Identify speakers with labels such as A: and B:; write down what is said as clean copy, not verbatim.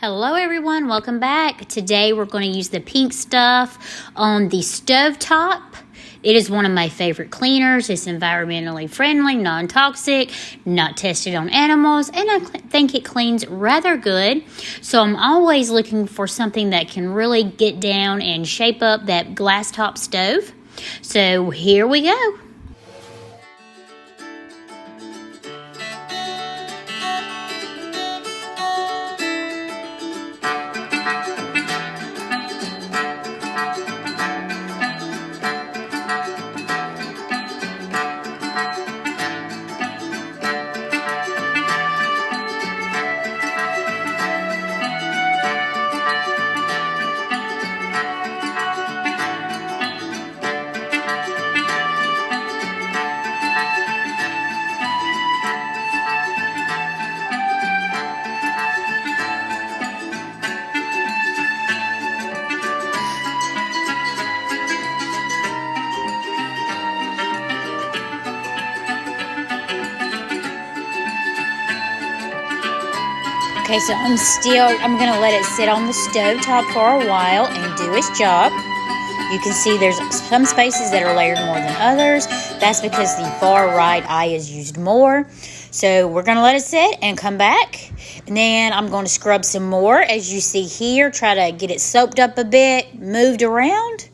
A: Hello everyone, welcome back. Today we're going to use the pink stuff on the stovetop. It is one of my favorite cleaners. It's environmentally friendly, non-toxic, not tested on animals, and I think it cleans rather good. So I'm always looking for something that can really get down and shape up that glass top stove. So here we go. Okay, so I'm going to let it sit on the stove top for a while and do its job. You can see there's some spaces that are layered more than others. That's because the far right eye is used more. So we're going to let it sit and come back. And then I'm going to scrub some more, as you see here. Try to get it soaped up a bit, moved around.